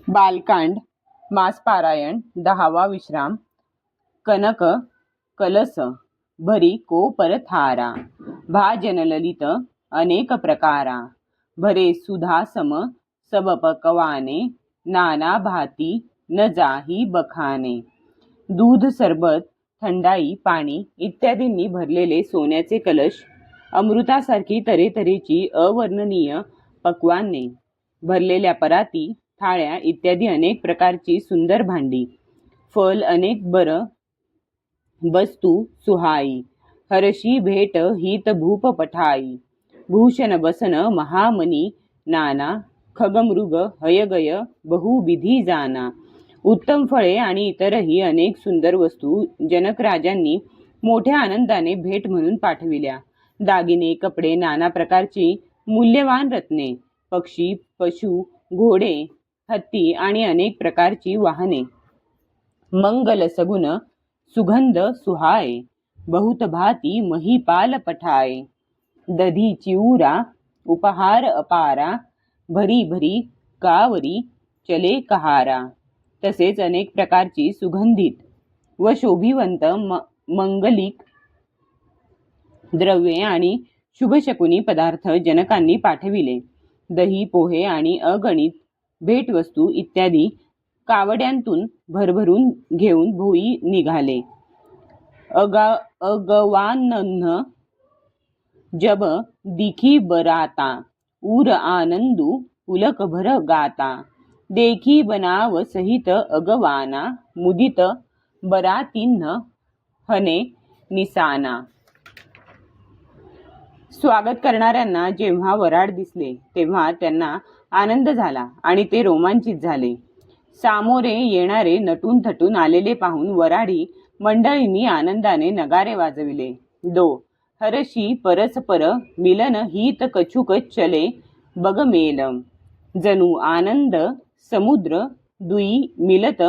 बालकांड मासपारायण 10वा विश्राम Kanak clutch भरी को परथारा भाजन ललित अनेक प्रकारा भरे सुधा सम सब पकवाने नाना भाती न जाही बखाने। दूध सरबत थंडाई पाणी इत्यादींनी भरलेले सोन्याचे कलश, अमृतासारखी तऱ्हेतऱ्हेची अवर्णनीय पक्वाने, भरलेल्या पराती थाळ्या इत्यादी अनेक प्रकारची सुंदर भांडी, फल अनेक बर वस्तू सुहाई, हरशी भेट हित भूप पठाई, भूषण बसन महामनी नाना, खगमृग हयगय बहुविधी जाना। उत्तम फळे आणि इतरही अनेक सुंदर वस्तू जनक राजांनी मोठ्या आनंदाने भेट म्हणून पाठविल्या। दागिने, कपडे, नाना प्रकारची मूल्यवान रत्ने, पक्षी, पशु, घोडे, हत्ती आणि अनेक प्रकारची वाहने, मंगल सगुन सुगंध सुहाय, बहुत भाती महिपाल पठाय, दधी चिऊरा उपहार अपारा, भरी भरी कावरी चले कहारा। तसेच अनेक प्रकारची सुगंधित व शोभिवंत मंगलिक द्रव्ये आणि शुभशकुनी पदार्थ जनकांनी पाठविले। दही, पोहे आणि अगणित भेटवस्तू इत्यादी कावड्यांतून भरभरून घेऊन भोई निघाले। अगवानन्न जब दिखी बराता, उर आनंदू पुलक भर गाता, देखी बनाव सहित अगवाना, मुदित बरातीन्न हने निसाना। स्वागत करणाऱ्यांना जेव्हा वऱ्हाड दिसले तेव्हा त्यांना आनंद झाला आणि ते रोमांचित झाले। सामोरे येणारे नटून थटून आलेले पाहून वऱ्हाडी मंडळींनी आनंदाने नगारे वाजविले। दो हरशी परस्पर मिलन हित कछुक चले बग मेल, जणू आनंद समुद्र दुई मिलत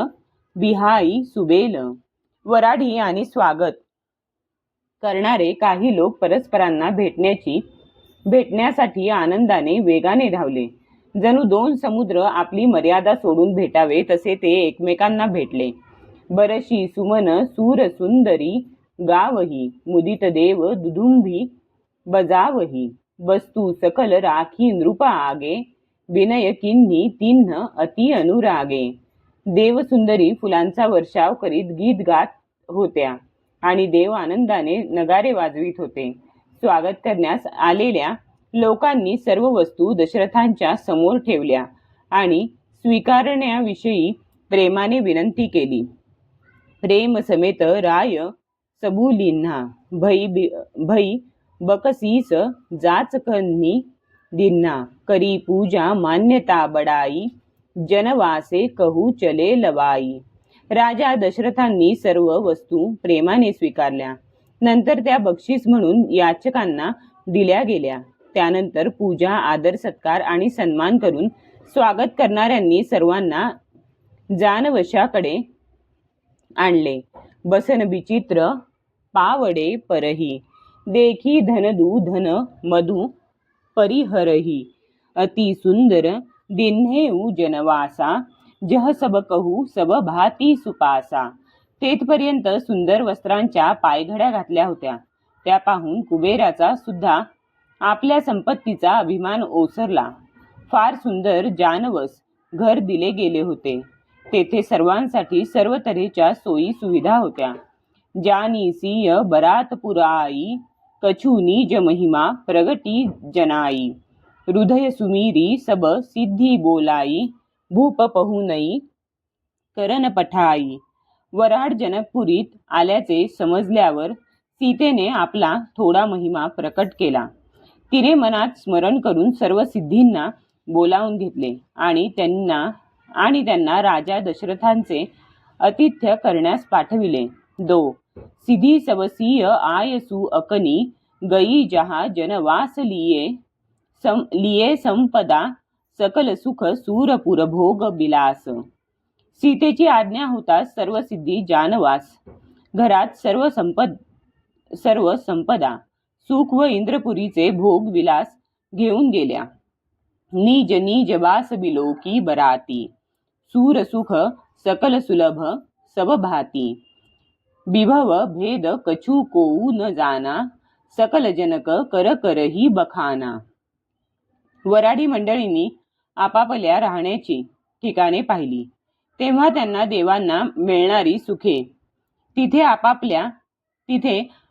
बिहाई सुबेल। वऱ्हाडी आणि स्वागत करणारे काही लोक परस्परांना भेटण्यासाठी आनंदाने वेगाने धावले। जणू दोन समुद्र आपली मर्यादा सोडून भेटावे तसे ते एकमेकांना भेटले। बरशी सुमन सूर सुंदरी गावही, मुदित देव दुदुंभी बजावही, वस्तू सकल राखी नृप आगे, विनय किन्ही तिन्ह अति अनुरागे। देवसुंदरी फुलांचा वर्षाव करीत गीत गात होत्या आणि देव आनंदाने नगारे वाजवित होते। स्वागत करण्यास आलेल्या लोकांनी सर्व वस्तू दशरथांच्या समोर ठेवल्या आणि स्वीकारण्याविषयी प्रेमाने विनंती केली। प्रेम समेत राय सबुलींना, भई बकसीस जाचकन्ही दिन्ना, करी पूजा मान्यता बडाई, जनवासे कहू चले लवाई। राजा दशरथांनी सर्व वस्तू प्रेमाने स्वीकारल्या। नंतर त्या बक्षीस म्हणून याचकांना दिल्या गेल्या। त्यानंतर पूजा, आदर सत्कार आणि सन्मान करून स्वागत करणाऱ्यांनी सर्वांना जानवशाकडे आणले। बसन विचित्र पावडे परही, देखी धनदू धन मधु परिहरही, अति सुंदर दिन्हेऊ जनवासा, जह सब कहू सब भाती सुपासा। तेथपर्यंत सुंदर वस्त्रांच्या पायघड्या घातल्या होत्या। त्या पाहून कुबेराचा सुद्धा आपल्या संपत्तीचा अभिमान ओसरला। फार सुंदर जानवस घर दिले गेले होते। तेथे सर्वांसाठी सर्व तऱ्हेच्या सोयी सुविधा होत्या। जानीसीय बरात पुराई, कछु निज महिमा प्रगटी जनाई, हृदय सुमीरी सब सिद्धी बोलाई, भूप पहुनई करण पठाई। वऱ्हाड जनकपुरीत आल्याचे समजल्यावर सीतेने आपला थोडा महिमा प्रकट केला। तिने मनात स्मरण करून सर्व सिद्धींना बोलावून घेतले आणि त्यांना राजा दशरथांचे आतिथ्य करण्यास पाठविले। दो सिधी सबसीय आयसु अकनी, गई जहा जनवास लिये संपदा, सकल सुख सूरपुर भोग बिलास। सीतेची आज्ञा होताच सर्व सिद्धी जानवास, घरात सर्व संपदा, सुख व इंद्रपुरीचे भोग विलास घेऊन गेल्या। निज निज वास बिलोकी बराती, सूर सुख सकल सुलभ सब भाती, विभव भेद कछु कोऊ न जाना, सकल जनक कर करही बखाना. वराडी मंडळींनी आपापल्या राहण्याची ठिकाणे पाहिली तेव्हा त्यांना देवांना मिळणारी सुखे तिथे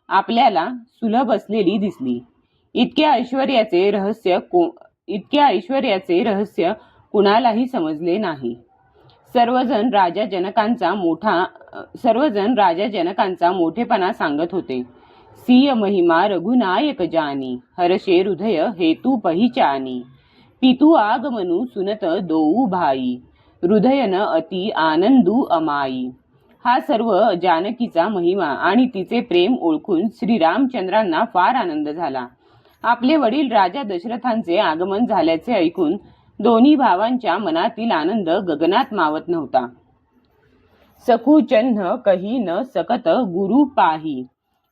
आपल्याला सुलभ असलेली दिसली. इतक्या ऐश्वर्याचे रहस्य कुणालाही समजले नाही. सर्वजण राजा जनकांचा मोठेपणा सांगत होते. सिय महिमा रघुनायक जानी, हर्षे हृदय हेतू पहिचानी, पितू आगमनु सुनत दोऊ भाई, हृदयन अति आनंदू अमाई. हा सर्व जानकीचा महिमा आणि तिचे प्रेम ओळखून श्रीरामचंद्रांना फार आनंद झाला. आपले वडील राजा दशरथांचे आगमन झाल्याचे ऐकून दोन्ही भावांच्या मनातील आनंद गगनात मावत नव्हता. सखू चन्ह कही न सकत गुरु पाही,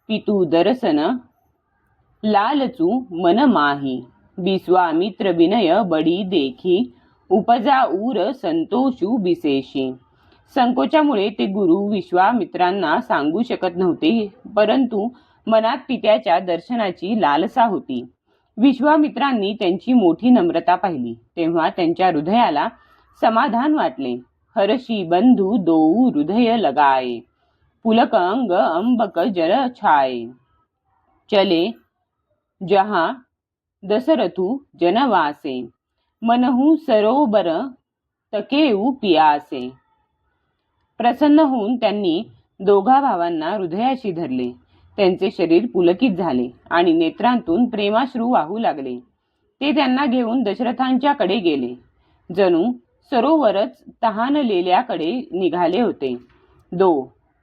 पितू दर्शन लालचू मन माही, विश्वामित्र विनय बडी देखी, उपजा ऊर संतोषू विशेषी. संकोचामुळे ते गुरु विश्वामित्रांना सांगू शकत नव्हते, परंतु मनात पित्याच्या दर्शनाची लालसा होती. विश्वामित्रांनी त्यांची मोठी नम्रता पाहिली तेव्हा त्यांच्या हृदयाला समाधान वाटले. हर्षी बंधू दोऊ हृदय लगाए, पुलक अंग अंबक जल छाए, चले जहा दशरथु जनवासे, मनहु सरोवर तकेऊ पियासे. प्रसन्न होऊन त्यांनी दोघा भावांना हृदयाशी धरले. त्यांचे शरीर पुलकित झाले आणि नेत्रांतून प्रेमाश्रू वाहू लागले. ते त्यांना घेऊन दशरथांच्याकडे गेले. जणू सरोवरच तहानलेल्याकडे निघाले होते.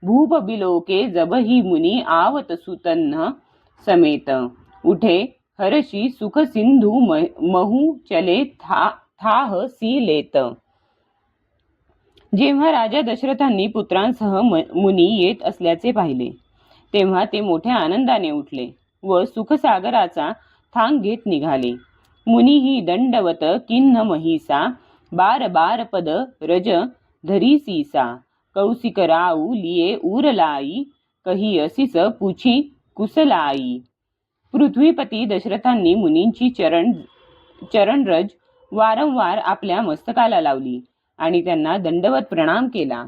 भूप बिलोके जबही मुनी आवत सुतन्ह समेत, उठे हर्षी सुख सिंधू महू चले थाह सी लेत. जेव्हा राजा दशरथांनी पुत्रांसह मुनी येत असल्याचे पाहिले तेव्हा ते मोठ्या आनंदाने उठले व सुखसागराचा थांग घेत निघाले. मुनीही दंडवत किन्ह महिसा, बार बार पद रज धरी सीसा, कौशिक राऊ लिये उरलाई, कही असिस पुछी कुसलाई. पृथ्वीपती दशरथांनी मुनींची चरणरज वारंवार आपल्या मस्तकाला लावली आणि त्यांना दंडवत प्रणाम केला.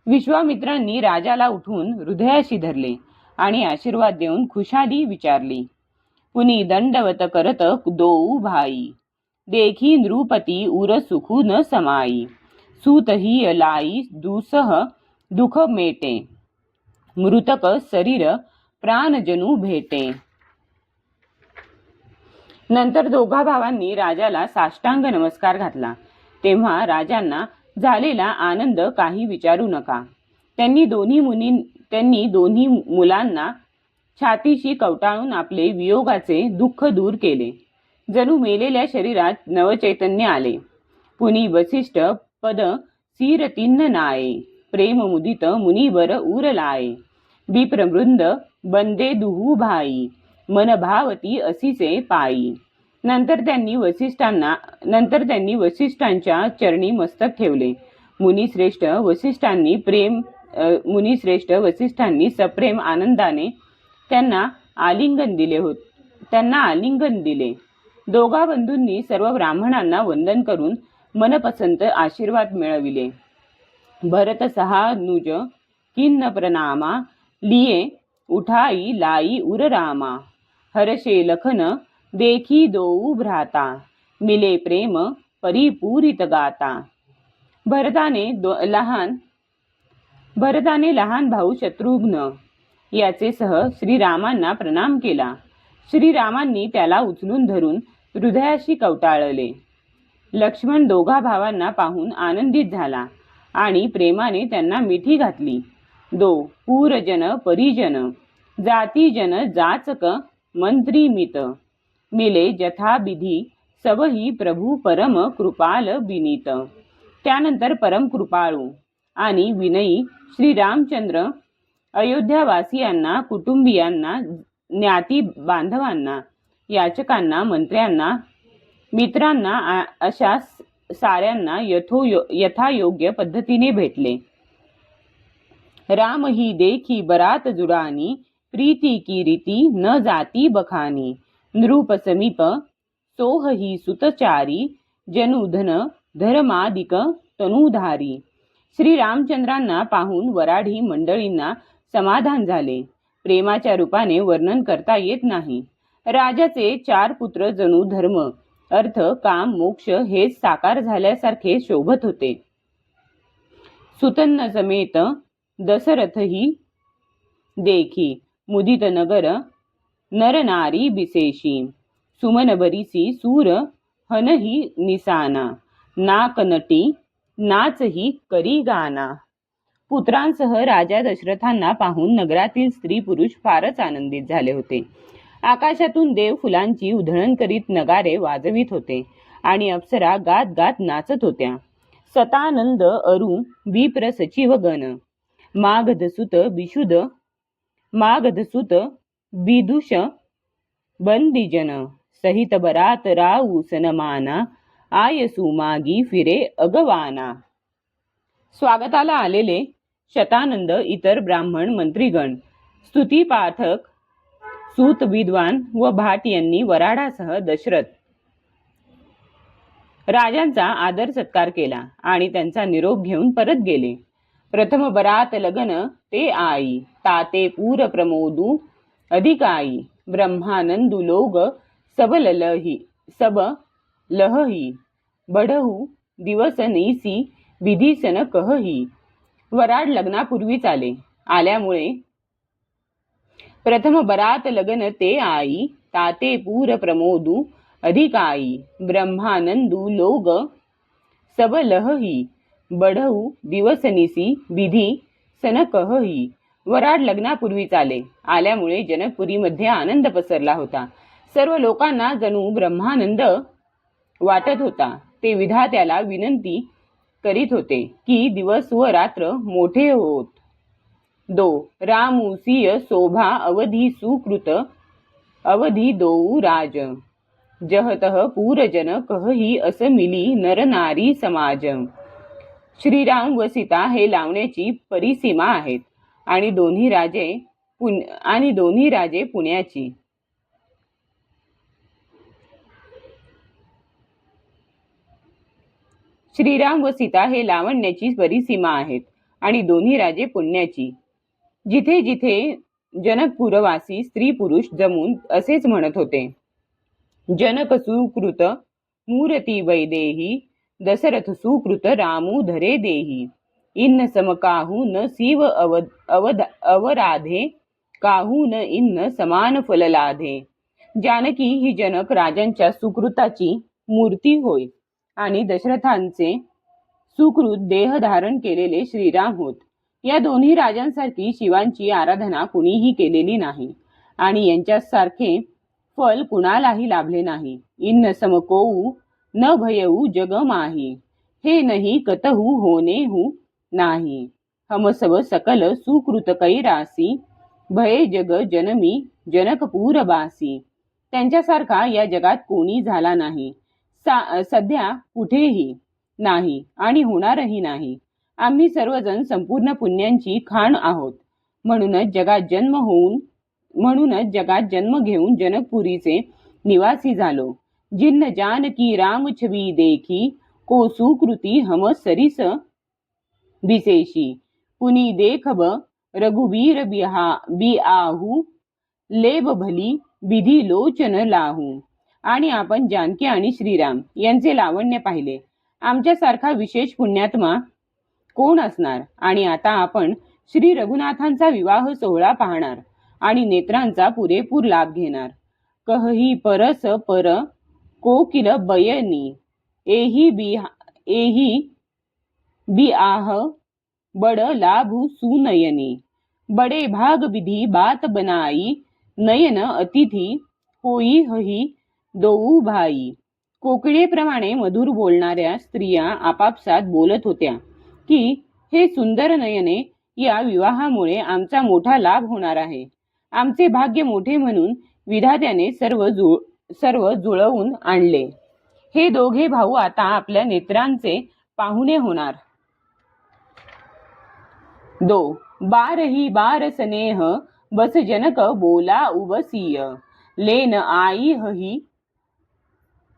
विश्वामित्रांनी राजाला उठून हृदयाशी धरले आणि आशीर्वाद देऊन खुशाली विचारली. पुनी दंडवत करत दोऊ भाई, देखी नृपती उर सुखू न समाई, सूतही लाई दुसह दुख मेटे, मृतक शरीर प्राणजनू भेटे. नंतर दोघा भावांनी राजाला साष्टांग नमस्कार घातला. तेव्हा राजांना झालेला आनंद काही विचारू नका. त्यांनी दोन्ही मुलांना छातीशी कवटाळून आपले वियोगाचे दुःख दूर केले. जणू मेलेल्या शरीरात नवचैतन्य आले. पुनी वसिष्ठ पद सिर तिन्न नाये, प्रेम मुदित मुनिवर उरलाये, विप्रवृंद बंदे दुहू भाई, मन भावती असिसे पायी. नंतर त्यांनी वसिष्ठांच्या चरणी मस्तक ठेवले. मुनिश्रेष्ठ वसिष्ठांनी सप्रेम आनंदाने त्यांना आलिंगन दिले. दोघा बंधूंनी सर्व ब्राह्मणांना वंदन करून मनपसंत आशीर्वाद मिळविले. भरत सहानुज किन्न प्रणामा, लिये उठाई लाई उर रामा, हर्षे लखन देखी दोऊ भ्राता, मिले प्रेम परिपूरित गाता. भरताने लहान भाऊ शत्रुघ्न याचे सह श्रीरामांना प्रणाम केला. श्रीरामांनी त्याला उचलून धरून हृदयाशी कवटाळले. लक्ष्मण दोघा भावांना पाहून आनंदित झाला आणि प्रेमाने त्यांना मिठी घातली. पूरजन परिजन, जातीजन जाचक मंत्री मित, मिले जथाविधी सबही प्रभू परम कृपाल विनीत. त्यानंतर परम कृपाळू आणि विनयी श्रीरामचंद्र अयोध्यावासियांना, कुटुंबियांना, ज्ञाती बांधवांना, याचकांना, मंत्र्यांना, मित्रांना अशा साऱ्यांना यथायोग्य पद्धतीने भेटले. राम ही देखी बरात जुडानी, प्रीती की रीती न जाती बखानी. नृप समीप सोह ही सुतचारी, जनुधन धर्मादिक तनुधारी. श्री रामचंद्रांना पाहून वराडी मंडळींना समाधान झाले. प्रेमाच्या रूपाने वर्णन करता येत नाही. राजाचे 4 पुत्र जणू धर्म, अर्थ, काम, मोक्ष हे साकार झाल्यासारखे शोभत होते. सुतन्न समेत दशरथही देखी, मुदित नगर नरनारी बिसेशी. सुमन बरीसी सूर हनही निसाना, नाक नटी नाचही करी गाना. पुत्रांसह राजा दशरथांना पाहून नगरातील स्त्री पुरुष फारच आनंदित झाले होते. आकाशातून देव फुलांची उधळण करीत नगारे वाजवित होते आणि अप्सरा गात गात नाचत होत्या. सतानंद अरु विप्र सचिव गण, मागधसुत बिदुष बंदीजन. सहित बरात राऊ सनमाना, आयसू मागी फिरे अगवाना. स्वागताला आलेले शतानंद, इतर ब्राह्मण मंत्रीगण, स्तुती पाठक, सूत विद्वान व भाट यांनी वराडासह दशरथ राजांचा आदर सत्कार केला आणि त्यांचा निरोप घेऊन परत गेले. प्रथम बरात लगन ते आई, ताते पूर प्रमोदू अधिकाई. ब्रह्मानंदू लोग सब लहही, बढहू दिवस निसी विधीसन कहही. वराड लग्नापूर्वीच आल्यामुळे प्रथम बरात लगन ते आई, ताते पूर प्रमोदू अधिकाई. ब्रह्मानंदू लोग सब लहही, बढहू दिवस निसी विधी सन कहही. वराड लग्नापूर्वीच आल्यामुळे जनकपुरीमध्ये आनंद पसरला होता. सर्व लोकांना जणू ब्रह्मानंद वाटत होता. ते विधात्याला विनंती करीत होते की दिवस व रात्र मोठे होत. रामुसीय शोभा अवधी सुकृत, अवधी दोऊ राज. जहतह पूरजन कहही अस मिली नर नारी समाज. श्रीराम व सीता हे लावण्याची परिसीमा आहेत आणि दोन्ही राजे पुण्याची. श्रीराम व सीता हे लावण्याची परिसीमा आहेत आणि दोन्ही राजे पुण्याची. जिथे जिथे जनकपुरवासी स्त्री पुरुष जमून असेच म्हणत होते. जनक सुकृत मूर्ती वैदेही, दशरथ सुकृत रामू धरे देही. इन्न सम काहू न शिव अवराधे, काहू न इन्न समान फललाधे. जानकी ही जनक राजांच्या सुकृताची मूर्ती होय आणि दशरथांचे सुकृत देह धारण केलेले श्रीराम होत. या दोन्ही राजांसारखी शिवांची आराधना कुणीही केलेली नाही आणि यांच्यासारखे फल कुणालाही लाभले नाही. इन्न समकोऊ न भयऊ जग माही, हे नाही कतहु होणे हु नाही. हम सब सकल सुकृत कैरासी, भये जग जनमी जनकपूर बासी. त्यांच्यासारखा या जगात कोणी झाला नाही, सध्या कुठेही नाही आणि होणारही नाही. आम्ही सर्वजण संपूर्ण पुण्यांची खाण आहोत. म्हणूनच जगात जन्म घेऊन जनकपुरीचे निवासी झालो. जिन्न जानकी राम छबी देखी, को सुकृती हम सरिस बिसेशी. पुनी देखब रघुबीर बिआहू, लेब भली विधी लोचन लाहू. आणि आपण जानकी आणि श्रीराम यांचे लावण्य पाहिले. आमच्यासारखा विशेष पुण्यात्मा कोण असणार. आणि आता आपण श्री रघुनाथांचा विवाह सोहळा पाहणार आणि नेत्रांचा पुरेपूर लाभ घेणार. कहही परस पर कोकिल बयनी, एही बिआह बड लाभू सुनयनी. बडे भाग विधी बात बनाई, नयन अतिथी होई हही दोऊ भाई. कोकिळेप्रमाणे मधुर बोलणाऱ्या स्त्रिया आपापसात बोलत होत्या की हे सुंदर नयने, या विवाहामुळे आमचा मोठा लाभ होणार आहे. आमचे भाग्य मोठे म्हणून विधात्याने सर्व जुळवून आणले. हे दोघे भाऊ आता आपल्या नेत्रांचे पाहुणे होणार. दो बारही बार स्नेह बस जनक बोला उबसीय लेन आई हही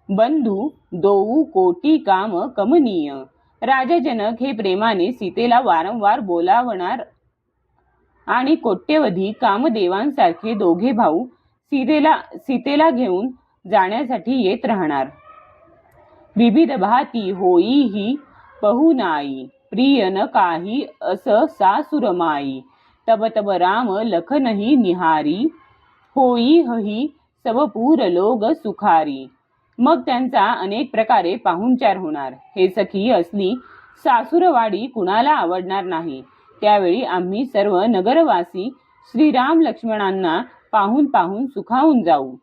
बंधू दोऊ कोटी काम कमनीय. राजा जनक हे प्रेमाने सीतेला वारंवार बोलावणार आणि कोट्यवधी कामदेवांसारखे दोघे भाऊ सीतेला घेऊन जाण्यासाठी येत राहणार. विविध भाती होई ही पहुनाई प्रिय न काही अस सासुरमाई तब तब राम लखनही निहारी होई हही सबपूर लोग सुखारी. मग त्यांचा अनेक प्रकारे पाहुणचार होणार. हे सखी असली सासुरवाडी कुणाला आवडणार नाही. त्यावेळी आम्ही सर्व नगरवासी श्रीराम लक्ष्मणांना पाहून पाहून सुखावून जाऊ.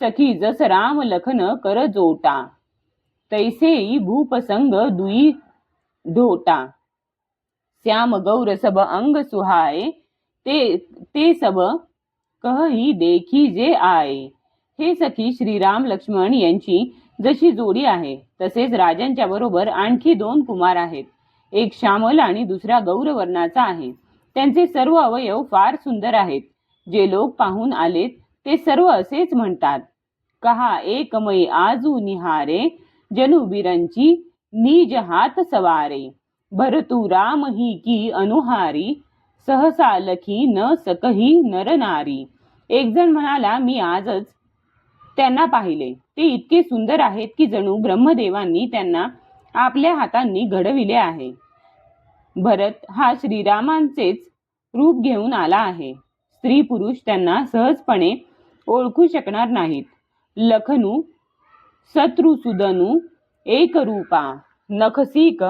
सखी जस राम लखन कर जोटा तैसेई भूपसंग दुई ढोटा श्याम गौर सब अंग सुहाए ते सब कहही देखी जे आए. हे सखी श्रीराम लक्ष्मण यांची जशी जोडी आहे तसेच राजांच्या बरोबर आणखी 2 कुमार आहेत. एक श्यामल आणि दुसरा गौरवर्णाचा आहे. त्यांचे सर्व अवयव फार सुंदर आहेत. जे लोक पाहून आलेत ते सर्व असेच म्हणतात. कहा एकमयी आजू निहारे जनु बिरंची निज हात सवारे भरतू राम ही की अनुहारी सहसा लखी न सकही नर नारी. एक जण म्हणाला, मी आजच त्यांना पाहिले. ते इतके सुंदर आहेत की जणू ब्रह्मदेवांनी त्यांना आपल्या हातांनी घडविले आहे. भरत हा श्रीरामांचेच रूप घेऊन आला आहे. स्त्री पुरुष त्यांना सहजपणे ओळखू शकणार नाहीत. लखनू शत्रुसुदनू एक रूपा नखसिक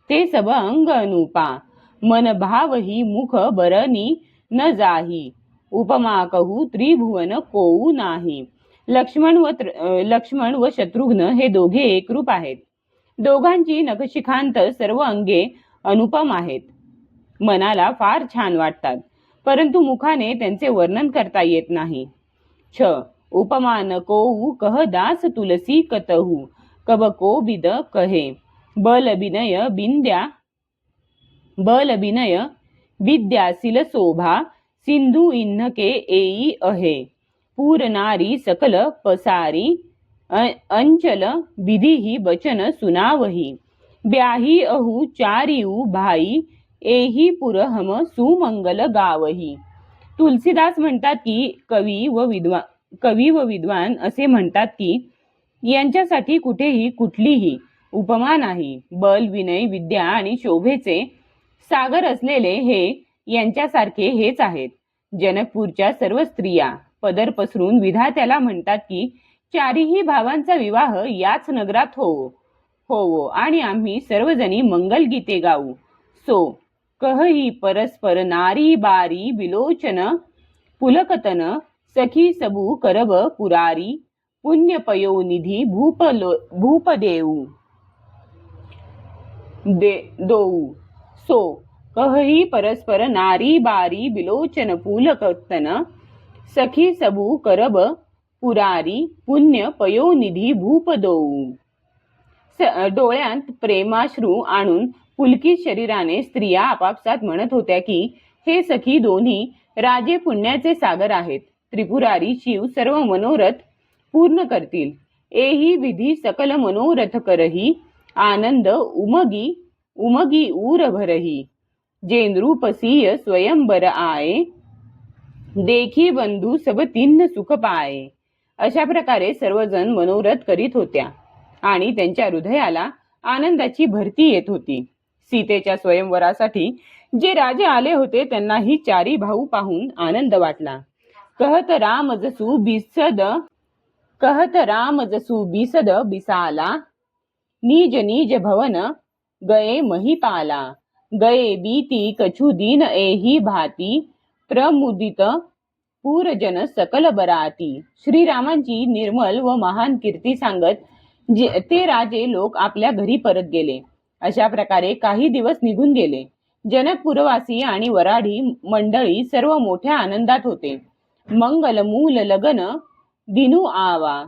ते सब अंग अनुपा मन भावही मुख बरनी न जाही उपमा कहू त्रिभुवन कोऊ नाही. लक्ष्मण व शत्रुघ्न हे दोघे एकरूप आहेत. दोघांची नखशिखांत सर्व अंगे अनुपम आहेत. मनाला फार छान वाटतात, परंतु मुखाने त्यांचे वर्णन करता येत नाही. उपमा न कोऊ कह दास तुलसी कतहू कब को बिद कहे बल बिनय विद्यासिल शोभा सिंधु इन्हके एई अहे पूर नारी सकल पसारी अंचल विधि बचन सुनावही ब्याही अहू चारिऊ भाई एही पुर हम सुमंगल गावही. तुलसीदास म्हणतात की कवी व विद्वान असे म्हणतात की यांच्यासाठी कुठेही कुठलीही उपमा नाही. बल विनय विद्या आणि शोभेचे सागर असलेले हे यांच्यासारखे हेच आहेत. जनकपूरच्या सर्व स्त्रिया पदर पसरून विधात्याला म्हणतात की चारीही भावांचा विवाह याच नगरात होवो आणि आम्ही सर्वजणी मंगलगीते गाऊ. सो कहही परस्पर नारी बारी विलोचन पुलकतन सखी सबू करब पुरारी पुण्य पयोनिधी भूपदेऊ दोऊ. सो कहही परस्पर नारी बारी विलोचन पुलकतन सखी सबू करब पुरारी पुण्य पयोनिधी भूपदोऊ. डोळ्यांत प्रेमाश्रू आणून पुलकित शरीराने स्त्रिया आपापसात म्हणत होत्या की हे सखी दोन्ही राजे पुण्याचे सागर आहेत. त्रिपुरारी शिव सर्व मनोरथ पूर्ण करतील. एही विधी सकल मनोरथ करही आनंद उमगी ऊर भरही जेंद्रूपसीय स्वयंवर आये देखी बंधू सब तिन्ह सुख पाये. अशा प्रकारे सर्वजण मनोरथ करीत होत्या आणि त्यांच्या हृदयाला आनंदाची भरती येत होती. सीतेच्या स्वयंवरासाठी जे राजे आले होते त्यांना ही चारी भाऊ पाहून आनंद वाटला. कहत राम जसू बिसद बिसाला निज निज भवन गए महिपाला गए बीती कछु दीन एही भाती प्रमुदित पूरजन सकल बराती. श्रीरामांची निर्मल व महान कीर्ती सांगत ते राजे लोक आपल्या घरी परत गेले. अशा प्रकारे काही दिवस निघून गेले. जनकपुरवासी आणि वराडी मंडळी सर्व मोठ्या आनंदात होते. मंगल मूल लगन दिनू आवा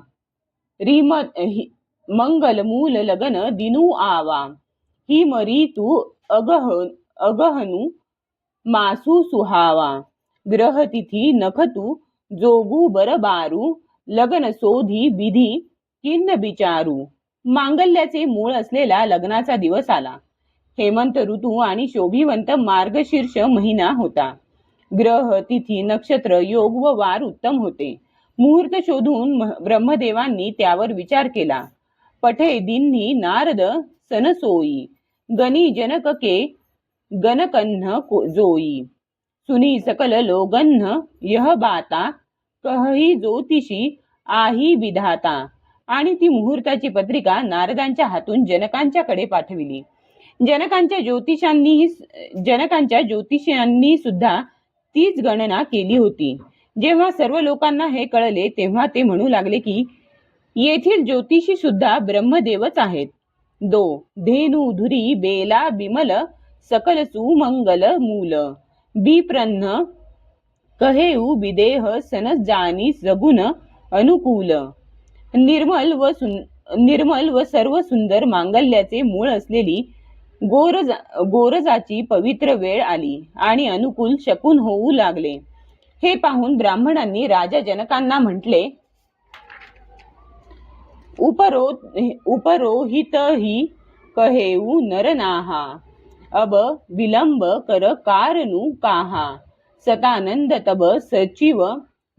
मंगल मूल लगन दिनू आवा, ही मरी तू अगहनु मासू सुहावा, ग्रह तिथी नखतू जोगू बर बारू, लग्न सोधी विधी किन्न बिचारू. मांगल्याचे मूळ असलेला लग्नाचा दिवस आला. हेमंत ऋतू आणि शोभिवंत मार्गशीर्ष महिना होता. ग्रह तिथी नक्षत्र योग व वार उत्तम होते. मुहूर्त शोधून ब्रह्मदेवांनी त्यावर विचार केला. पठे दिन्ही नारद सनसोई, गणी जनकके गणकन्ह जोई, सुनी सकल लोगन्ह यह बाता, कही ज्योतिषी आही विधाता. आणि ती मुहूर्ताची पत्रिका नारदांच्या हातून जनकांच्याकडे पाठविली. जनकांच्या ज्योतिषांनी सुद्धा तीच गणना केली होती. जेव्हा सर्व लोकांना हे कळले तेव्हा ते म्हणू लागले की येथील ज्योतिषी सुद्धा ब्रह्मदेवच आहेत. धेनू धुरी बेला बिमल, सकल सुमंगल मूल, बिप्रन्न कहेऊ विदेह सन जानी सगुण अनुकूल. निर्मल व सर्व सुंदर मांगल्याचे मूळ असलेली गोरजाची पवित्र वेळ आली आणि अनुकूल शकुन होऊ लागले. हे पाहून ब्राह्मणांनी राजा जनकांना म्हटले, उपरोहित ही कहेऊ नरनाहा, अब विलंब कर कारनु काहा, सतानंद तब सचिव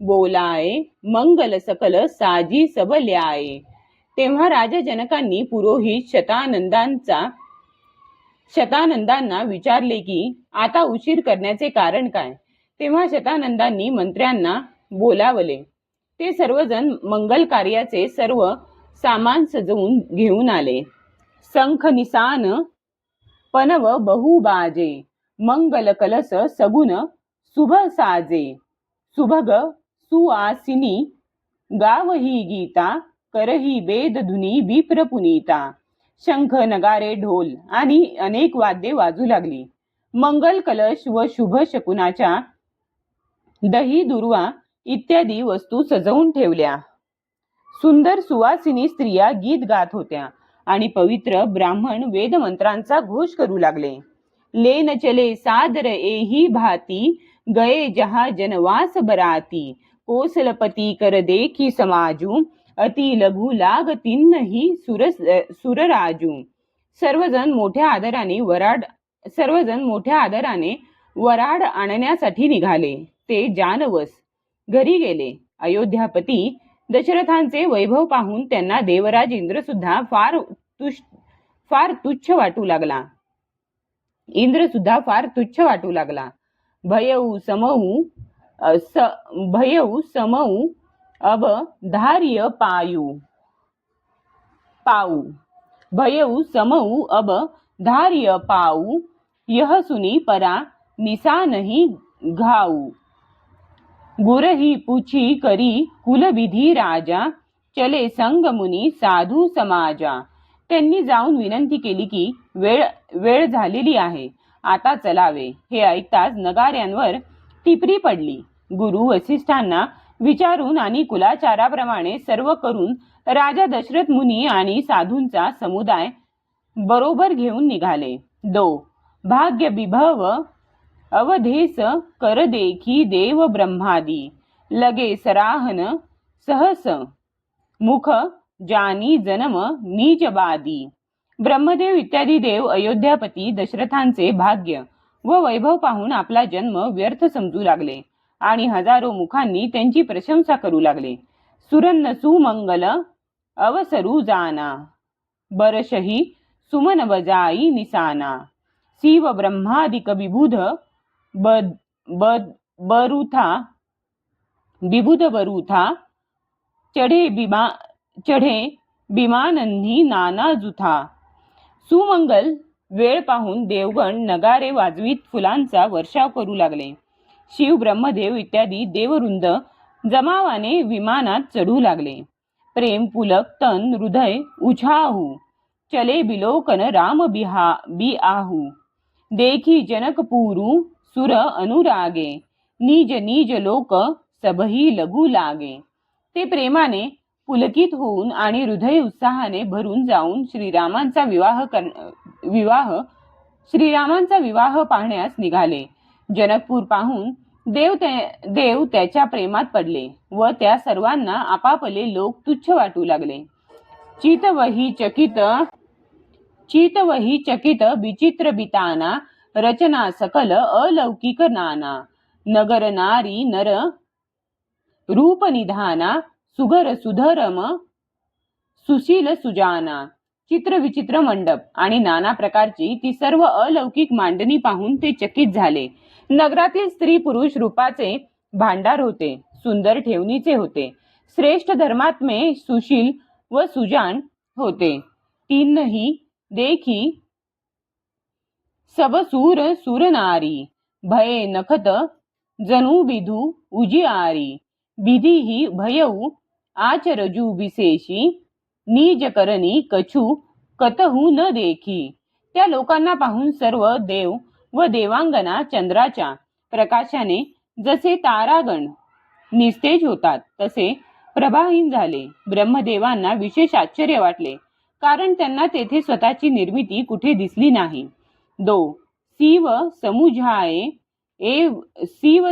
बोलाये, मंगल सकल साजी सब ल्याये. तेव्हा राजा जनकांनी पुरोहित शतानंदांना विचारले की आता उशीर करण्याचे कारण काय. तेव्हा शतानंदांनी मंत्र्यांना बोलावले. ते सर्वजण मंगल कार्याचे सर्व सामान सजवून घेऊन आले. शंख निसान पनव बहु बाजे, मंगल कलश सगुन शुभ साजे, सुभग सुआसिनी गावही गीता, करही वेद धुनी विप्र पुनीता. शंख नगारे ढोल आणि अनेक वाद्ये वाजू लागली. मंगल कलश व शुभ शकुनाच्या दही दुर्वा इत्यादी वस्तू सजवून ठेवल्या. सुंदर सुवासिनी स्त्रिया गीत गात होत्या आणि पवित्र ब्राह्मण वेद मंत्रांचा घोष करू लागले. लेन चले सादर एही भाती, गए जहा जनवास बराती, कोसलपती कर देखी समाजू, अति लघु लाग तिन्ही सुरराजू. सर्वजण मोठ्या आदराने वराड आणण्यासाठी निघाले. ते जानवस घरी गेले. अयोध्यापती दशरथांचे वैभव पाहून त्यांना देवराज इंद्र सुद्धा फार तुच्छ वाटू लागला. भयऊ समऊ अब धार्य पाऊ, भयऊ समऊ अब धार्य पाऊ, यह सुनी परा निसा नहीं घाऊ. गुरही पूछी करी कुलविधी राजा, चले संग मुनी साधू समाजा. त्यांनी जाऊन विनंती केली की वेळ झालेली आहे, आता चलावे. हे ऐकताच नगाऱ्यांवर टिपरी पडली. गुरु वसिष्ठांना विचारून आणि कुलाचाराप्रमाणे सर्व करून राजा दशरथ मुनी आणि साधूंचा समुदाय बरोबर घेऊन निघाले. भाग्य विभव अवधेस कर देखी देव ब्रह्मादी, लगे सराहन सहस मुख जानी जन्म नीचबादी. ब्रह्मदेव इत्यादी देव अयोध्यापती दशरथांचे भाग्य व वैभव पाहून आपला जन्म व्यर्थ समजू लागले आणि हजारो मुखांनी त्यांची प्रशंसा करू लागले. सुरन्न सुमंगल अवसरू जाना, बरशही सुमन बजाई निसाना. शिव ब्रह्मादिक विबुध बरूथा, चढे विमानन्ही नाना जुथा. सुमंगल वेळ पाहून देवगण नगारे वाजवीत फुलांचा वर्षाव करू लागले. शिव ब्रह्मदेव इत्यादी देववृंद जमावाने विमानात चढू लागले. प्रेम पुलक तन हृदय उछाहू, चले बिलोकन राम बिआहू. देखी जनकपुरू सुर अनुरागे, निज निज लोक सबही लगू लागे. ते प्रेमाने पुलकित होऊन आणि हृदय उत्साहाने भरून जाऊन श्रीरामांचा विवाह पाहण्यास निघाले. जनकपूर पाहून देव त्याच्या प्रेमात पडले व त्या सर्वांना आपापले लोक तुच्छ वाटू लागले. चितवही चकित विचित्र बिताना रचना सकल अलौकिक नाना. नगर नारी नर रूप निधाना सुगर सुधरम सुशील सुजाना. चित्र विचित्र मंडप आणि नाना प्रकारची ती सर्व अलौकिक मांडणी पाहून ते चकित झाले. नगरातील स्त्री पुरुष रूपाचे भांडार होते, सुंदर ठेवणीचे होते, श्रेष्ठ धर्मात्मे सुशील व सुजान होते. तीनही देखी सब सूर नारी भये नखत जणू बिधू उजियारी. विधी ही भयऊ आचरजू विशेषी निज करणी कछू कतहू न देखी. त्या लोकांना पाहून सर्व देव व देवांगना चंद्राच्या प्रकाशाने जसे तारागण निस्तेज होतात तसे प्रभाहीन झाले. ब्रह्मदेवांना विशेष आश्चर्य वाटले, कारण त्यांना तेथे स्वतःची निर्मिती कुठे दिसली नाही. शिव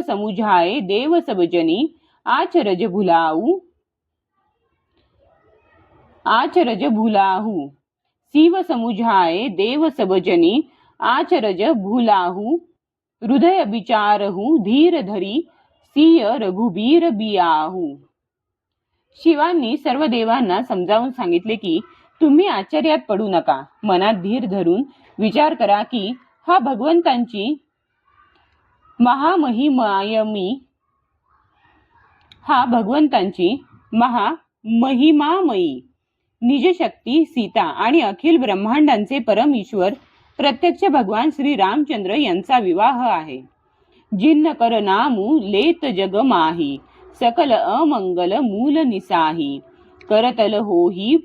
समुझाए देव सबजनी आचरज भुलाहू. शिव समुझाए देव सबजनी आचरज भुलाहू. हृदय विचारहू धीर धरी सिय रघुबीर बियाहू. शिवांनी सर्व देवांना समजावून सांगितले की तुम्ही आश्चर्यात पडू नका. मनात धीर धरून विचार करा की हा भगवंतांची महामहिमामयी निजशक्ती सीता आणि अखिल ब्रह्मांडांचे परम ईश्वर प्रत्यक्ष भगवान श्री रामचंद्र यांचा विवाह आहे. जिन्न कर नामू लेत जग माही सकल अमंगल मूल निसाही. करतल होही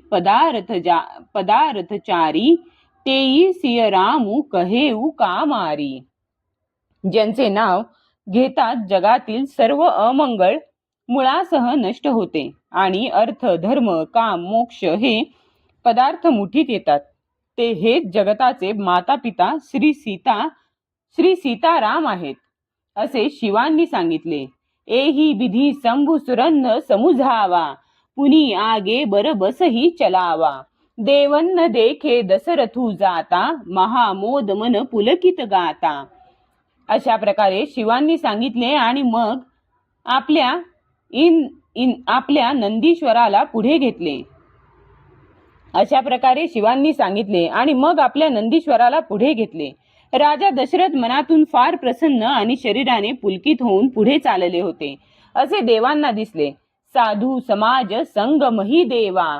पदार्थचारी तेई सिय रामू कहेऊ कामारी. ज्यांचे नाव घेतात जगातील सर्व अमंगळ मुळासह नष्ट होते आणि अर्थ धर्म काम मोक्ष हे पदार्थ मुठीत येतात. ते हेच जगताचे माता पिता श्री सीताराम आहेत असे शिवांनी सांगितले. एही विधी शंभु सुरंध समुझावा पुनी आगे बर बसही चलावा. देवन्न देखे दशरथू जाता महामोद मन पुलकित गाता. अशा प्रकारे शिवांनी सांगितले आणि मग आपल्या नंदीश्वराला पुढे घेतले. राजा दशरथ मनातून फार प्रसन्न आणि शरीराने पुलकित होऊन पुढे चालले होते असे देवांना दिसले. साधू समाज संग मही देवा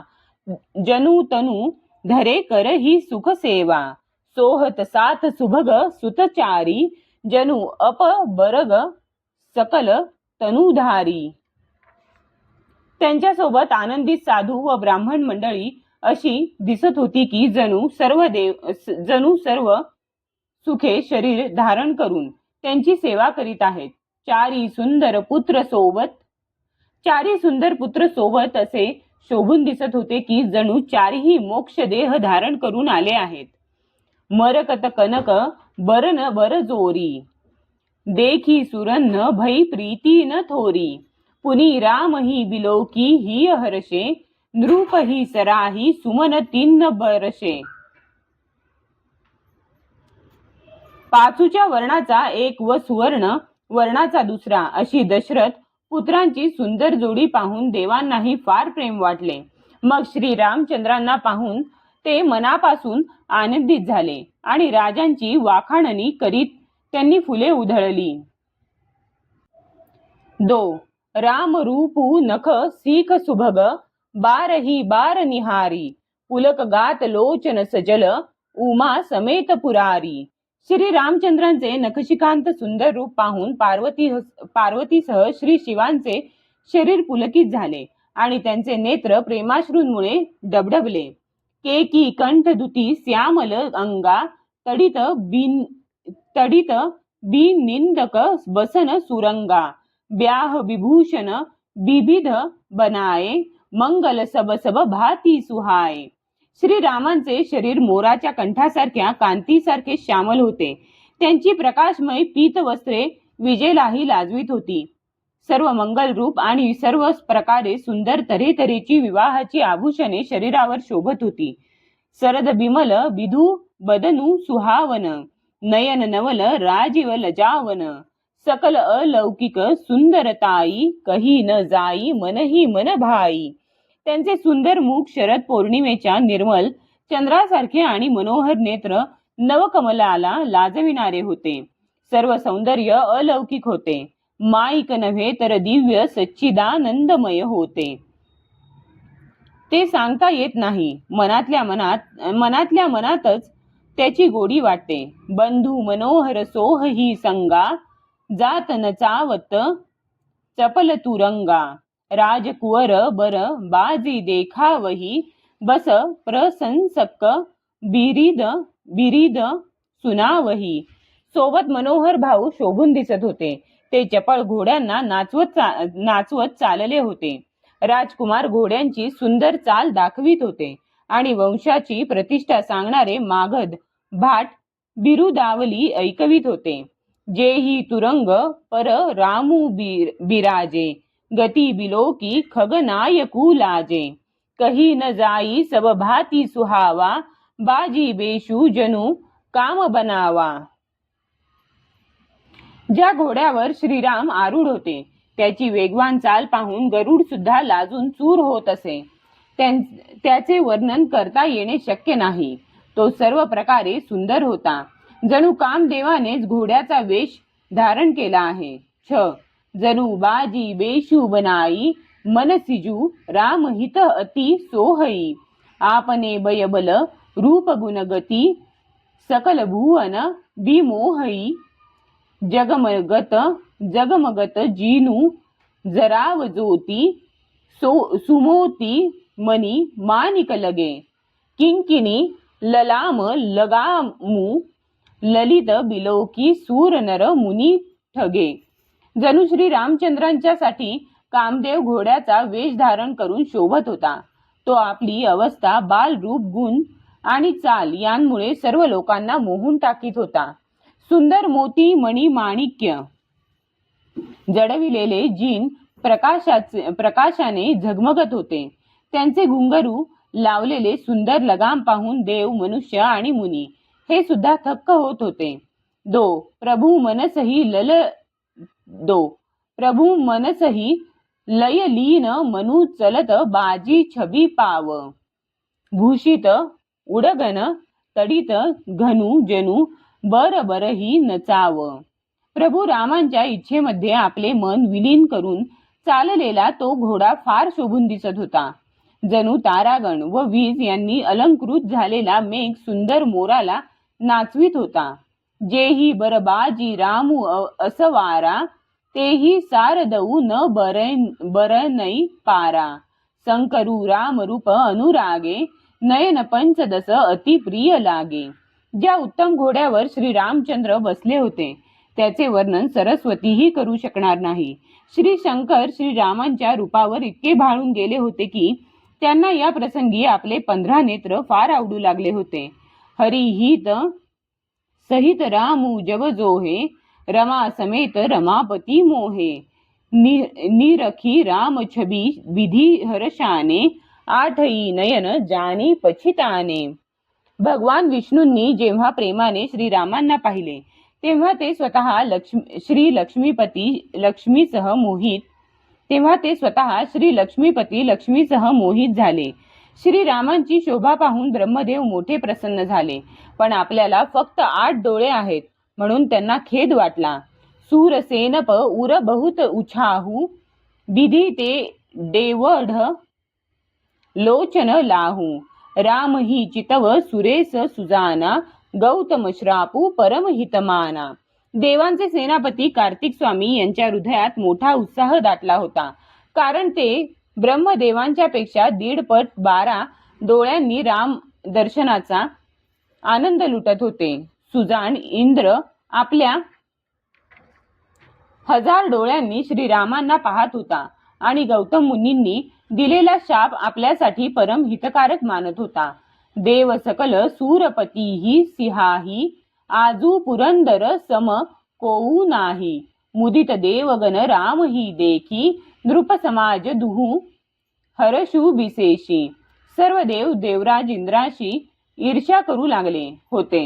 जनु तनु धरे कर ही सुख सेवा. सोहत साथ सुभग सुतचारी जनु अप बरग सकल तनुधारी. त्यांच्यासोबत आनंदित साधू व ब्राह्मण मंडळी अशी दिसत होती की जणू सर्व सुखे शरीर धारण करून त्यांची सेवा करीत आहेत. चारी सुंदर पुत्र सोबत असे शोभून दिसत होते की जणू चारही मोक्ष देह धारण करून आले आहेत. मरकत कनक बर जोरी देखी सुरन्न भई प्रीती न थोरी. पुनी राम ही बिलोकी ही हर्षे नृप ही सराही सुमन तिन्न बरशे. पाचूच्या वर्णाचा एक व सुवर्ण वर्णाचा दुसरा अशी दशरथ पुत्रांची सुंदर जोडी पाहून देवांनाही फार प्रेम वाटले. मग श्री रामचंद्रांना पाहून ते मनापासून आनंदित झाले आणि राजांची वाखाणणी करीत त्यांनी फुले उधळली. राम रूपू नख सीख सुभग बारही बार निहारी. पुलक गात लोचन सजल उमा समेत पुरारी. श्री रामचंद्रांचे नखशिकांत सुंदर रूप पाहून पार्वतीसह श्री शिवांचे शरीर पुलकित झाले आणि त्यांचे नेत्र प्रेमाश्रूंमुळे डबडबले. केकी कंठ दुती श्यामल अंगा तडित बिनिंदक बसन सुरंगा. ब्याह विभूषण विविध बनाए मंगल सब सब भाती सुहाय. श्रीरामांचे शरीर मोराच्या कंठासारख्या कांतीसारखे श्यामल होते. त्यांची प्रकाशमय पीत वस्त्रे विजेलाही लाजवीत होती. सर्व मंगल रूप आणि सर्व प्रकारे सुंदर तऱ्हेतऱ्हेची विवाहाची आभूषणे शरीरावर शोभत होती. सरद बिमल बिधू बदनू सुहावन, नयन नवल राजीव लजावन, सकल अलौकिक सुंदरताई, कही न जाई मनही मन भाई. त्यांचे सुंदर मुख शरद पौर्णिमेच्या निर्मल चंद्रासारखे आणि मनोहर नेत्र नवकमलाला लाजविणारे होते. सर्व सौंदर्य अलौकिक होते. माईक नव्हे तर दिव्य सच्चिदानंदमय होते. ते सांगता येत नाही. मनातल्या मनातच त्याची गोडी वाटते. बंधू मनोहर सोहही संगा, जात न चावत चपल तुरंगा, राजकुवर बर बाजी देखावही, बस प्रशंसक बिरीद सुनावही. सोबत मनोहर भाऊ शोभून दिसत होते. ते चपळ घोड्यांना नाचवत चालले होते. राजकुमार घोड्यांची सुंदर चाल दाखवित होते आणि वंशाची प्रतिष्ठा सांगणारे मागध भाट बिरुदावली ऐकवित होते. जेही तुरंग पर रामू बिराजे, गती बिलोकी खगनायकू लाजे, कही न जाई सब भाती सुहावा, बाजी बेशू जनु काम बनावा. ज्या घोड्यावर श्रीराम आरूढ होते त्याची वेगवान चाल पाहून गरुड सुद्धा लाजून चूर होत असे. त्याचे वर्णन करता येणे शक्य नाही. तो सर्व प्रकारे सुंदर होता. जणू कामदेवानेच घोड्याचा वेश धारण केला आहे. जणू बाजी बेशू बनाई, मन सिजू राम हित अति सोहई, आपने बयबल रूप गुणगती, सकल भुवन बिमोहई, जगमगत जीनू जराव ज्योती, सुमोती मनी मानिक लगे, किंकिनी ललाम लगामू, ललित बिलोकी सूर नर मुनी ठगे. जणू श्री रामचंद्रांच्यासाठी कामदेव घोड्याचा वेश धारण करून शोभत होता. तो आपली अवस्था, बाल रूप, गुण आणि चाल यांमुळे सर्व लोकांना मोहून टाकीत होता. सुंदर मोती मणी माणिक्य जडविलेले जीन प्रकाशाने झगमगत होते. त्यांचे घुंगरू लावलेले सुंदर लगाम पाहून देव, मनुष्य आणि मुनी हे सुद्धा थक्क होत होते. प्रभू मनसही लय लीन मनु चलत बाजी छबी पाव, भूषित उडगन तडित घनु जनु बर ही नचाव. प्रभू रामांच्या इच्छेमध्ये आपले मन विलीन करून चाललेला तो घोडा फार शोभून दिसत होता. जणू तारागण व वीज यांनी अलंकृत झालेला मेघ सुंदर मोराला नाचवीत होता. जेही बरबाजी रामू असवारा, तेही सारदऊ न बरनई पारा, संकरू राम रूप अनुरागे, नयन पंचदस अति प्रिय लागे. ज्या उत्तम घोड्यावर श्री रामचंद्र बसले होते त्याचे वर्णन सरस्वतीही करू शकणार नाही. श्री शंकर श्रीरामांच्या रूपावर इतके भाळून गेले होते की त्यांना या प्रसंगी आपले 15 नेत्र फार आवडू लागले होते. हरिहित सहित रामू जब जोहे, रमा समेत रमापती मोहे, निरखी राम छबी विधी हर्षाने, आठई नयन जानी पछिताने. भगवान विष्णूंनी जेव्हा प्रेमाने श्रीरामांना पाहिले तेव्हा ते स्वतः श्री लक्ष्मीसह मोहित झाले. श्रीरामांची शोभा पाहून ब्रह्मदेव मोठे प्रसन्न झाले. पण आपल्याला फक्त 8 डोळे आहेत म्हणून त्यांना खेद वाटला. सूरसेनप उर बहुत उछाहू, विधी ते देवढ लोचन लाहू, राम ही चितव सुरेश सुजाना, गौतम श्रापू परम हितमाना. देवांचे सेनापती कार्तिक स्वामी यांच्या हृदयात मोठा उत्साह दाटला होता. कारण ते ब्रह्मदेवांच्या पेक्षा 1.5 पट 12 डोळ्यांनी राम दर्शनाचा आनंद लुटत होते. सुजान इंद्र आपल्या 1000 डोळ्यांनी श्रीरामांना पाहत होता आणि गौतम मुनींनी दिलेला शाप आपल्यासाठी परम हितकारक मानत होता. देव सकल सूरपतीही सिंहाही आजू पुरंदर सम कोऊ नाही. मुदित देवगण रामही देखी नृप समाज दुहू हरशू बिसेशी. सर्व देव देवराज इंद्राशी ईर्ष्या करू लागले होते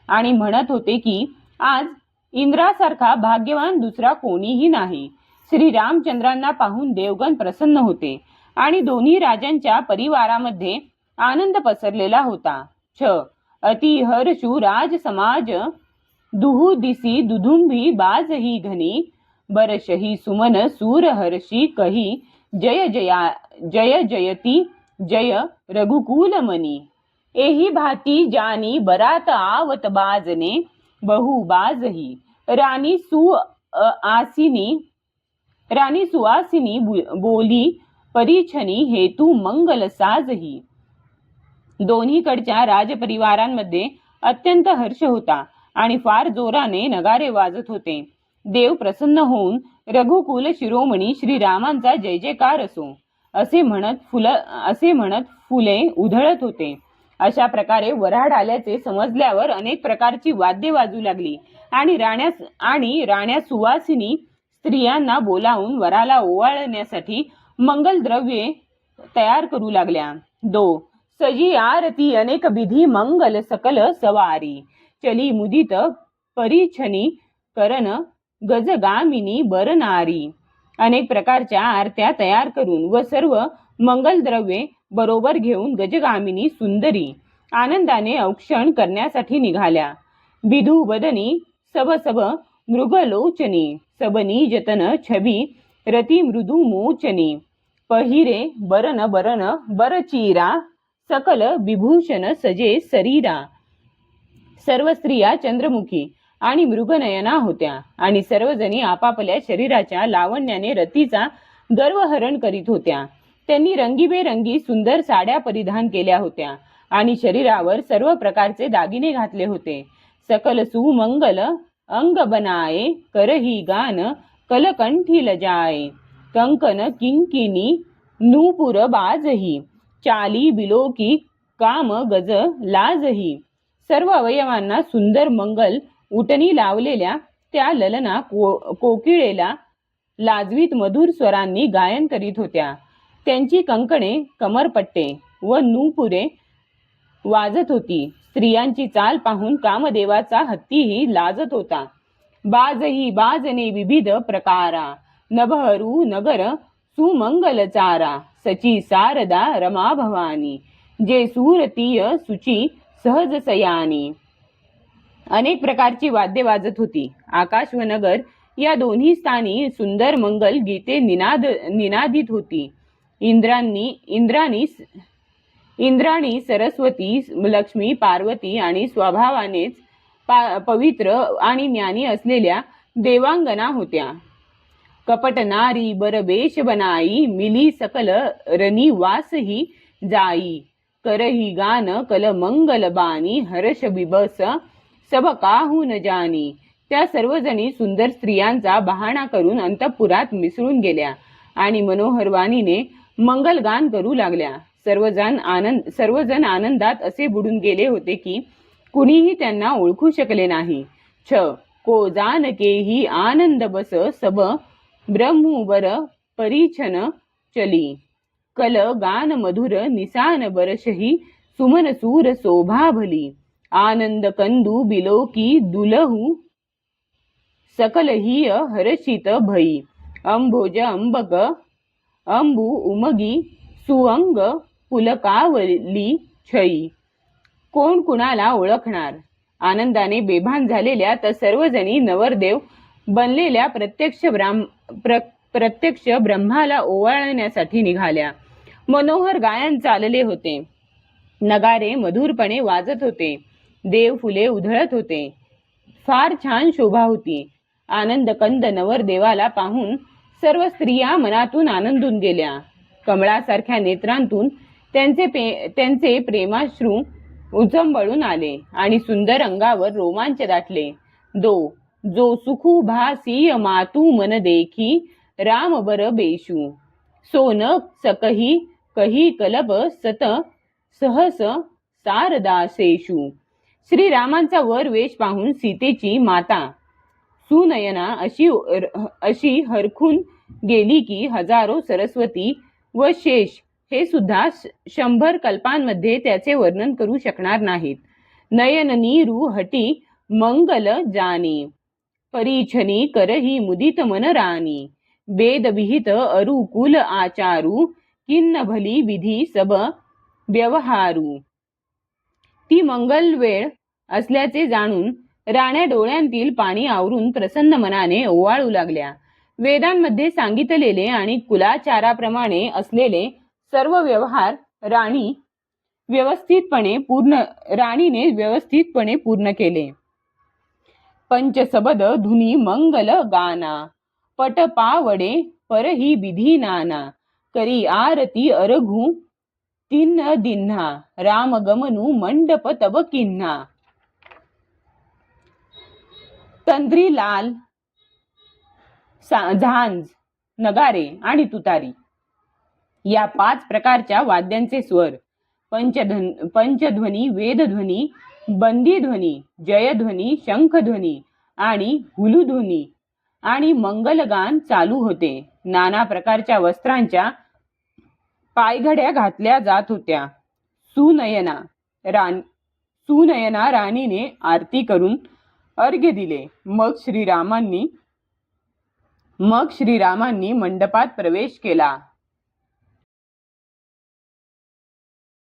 आणि म्हणत होते की आज इंद्रासारखा भाग्यवान दुसरा कोणीही नाही. श्री रामचंद्रांना पाहून देवगण प्रसन्न होते आणि दोन्ही राजांच्या परिवारामध्ये आनंद पसरलेला होता. अति हर्षू राज समाज दुहू दिसी दुधुंभी बाजही घनी बरशही सुमन सूर हर्षी कही जय जय जयती जय रघुकुल मनी. एही भाती जानी बरात आवत बाजने बहु बाजही राणी सुआसिनी बोली परीछनी हेतू मंगल साजही. दोन्हीकडच्या राजपरिवारांमध्ये अत्यंत हर्ष होता आणि फार जोराने नगारे वाजत होते. देव प्रसन्न होऊन रघुकुल शिरोमणी श्रीरामांचा जय जयकार असो असे म्हणत फुले उधळत होते. अशा प्रकारे वऱ्हाड आल्याचे समजल्यावर अनेक प्रकारची वाद्ये वाजू लागली आणि राण्या सुवासिनी स्त्रियांना बोलावून वराला ओवाळण्यासाठी मंगल द्रव्ये तयार करू लागल्या. सजी आरती अनेक विधी मंगल सकल सवारी चली मुदित परिछनी करण गजगामिनी बरनारी. अनेक प्रकारच्या आरत्या तयार करून व सर्व मंगल द्रव्ये बरोबर घेऊन गजगामिनी सुंदरी आनंदाने औक्षण करण्यासाठी निघाल्या. विधू बदनी सब सब मृगलोचनी सबनी जतन छबी रती मृदू मोचनी पहिरे बरन बरन बरचीरा सकल विभूषण सजे शरीरा. सर्व स्त्रिया चंद्रमुखी आणि मृगनयना होत्या आणि सर्वजणी आपापल्या शरीराच्या लावण्याने रतीचा गर्वहरण करीत होत्या. त्यांनी रंगीबेरंगी सुंदर साड्या परिधान केल्या होत्या आणि शरीरावर सर्व प्रकारचे दागिने घातले होते. सकल सुमंगल अंग बनाये करही गान कलकंठी लजाये कंकन किंकिनी नूपुर बाजही चाली बिलोकी काम गज लाजही. सर्व अवयवांना सुंदर मंगल उटणी लावलेल्या त्या ललना कोकिळेला लाजवीत मधुर स्वरांनी गायन करीत होत्या. त्यांची कंकणे कमरपट्टे व नूपुरे वाजत होती. स्त्रियांची चाल पाहून कामदेवाचा हत्तीही लाजत होता. बाजही बाजने विविध प्रकारा नभहरू नगर सुमंगल चारा सची सारदा रमा भवानी जे सूरतीय सुची सहज सयानी. अनेक प्रकारची वाद्ये वाजत होती. आकाश व नगर या दोन्ही स्थानी सुंदर मंगल गीते निनादित होती. इंद्राणी सरस्वती लक्ष्मी पार्वती आणि स्वभावानेच पवित्र आणि ज्ञानी असलेल्या देवांगना होत्या. कपट नारी बरबेश बनाई मिली सकल रनी वासही जाई करही गान कल मंगल बानी हर्ष बिबस सब काहू न जानी. त्या सर्वजणी सुंदर स्त्रियांचा बहाणा करून अंतःपुरात मिसळून गेल्या आणि मनोहर वाणीने मंगलगान करू लागल्या. सर्वजण आनंदात असे बुडून गेले होते की कुणीही त्यांना ओळखू शकले नाही. को जानकेही आनंद बस सब ब्रह्मवर परिछन चली कल गान मधुर निसान बरशही सुमन सूर शोभा भली आनंद कंदू बिलोकी दुलहू सकल ही हर्षित भई अंभोज अंबक अंबू उमगी सुअंग पुलकावली छई. कोण कुणाला ओळखणार. आनंदाने बेभान झालेल्या तर सर्वजणी नवरदेव बनलेल्या प्रत्यक्ष ब्रह्माला ओवाळण्यासाठी निघाल्या. मनोहर गायन चालले होते. नगारे मधुरपणे वाजत होते. देव फुले उधळत होते. फार छान शोभा होती. आनंद कंद नवरदेवाला पाहून सर्व स्त्रिया मनातून आनंदून गेल्या. कमळासारख्या नेत्रांतून त्यांचे प्रेमाश्रू उचंबळून आले आणि सुंदर अंगावर रोमांच दाटले. जो सुखू भासी मातू मन देखी राम बर बेशू सोन सकही कही कलप सत सहस सारदासेषु. श्रीरामांचा वर वेश पाहून सीतेची माता सुनयना अशी हरखून गेली की हजारो सरस्वती व शेष हे सुद्धा 100 कल्पांमध्ये त्याचे वर्णन करू शकणार नाहीत. नयननी रुहटी मंगल जानी परीछनी करही मुदित मन राणी. वेद विहित अरुकुल आचारू किन्न भली विधी सब व्यवहारू. ती मंगल वेळ असल्याचे जाणून राण्या डोळ्यांतील पाणी आवरून प्रसन्न मनाने ओवाळू लागल्या. वेदांमध्ये सांगितलेले आणि कुलाचाराप्रमाणे असलेले सर्व व्यवहार राणीने व्यवस्थितपणे पूर्ण केले. पंचसबद धुनी मंगल गाना पट पावडे परही विधी नाना. करी आरती अरघु तिन्न दिन्हा रामगमनु मंडप तब किन्हा. तंद्री लाल झांज नगारे आणि तुतारी या 5 प्रकारच्या वाद्यांचे स्वर पंचध्वनी, वेदध्वनी, बंदीध्वनी, जयध्वनी, शंखध्वनी आणि हुलुध्वनी आणि मंगलगान चालू होते. नाना प्रकारच्या वस्त्रांच्या पायघड्या घातल्या जात होत्या. सुनयना राणीने आरती करून अर्घ्य दिले. मग श्रीरामांनी मंडपात प्रवेश केला.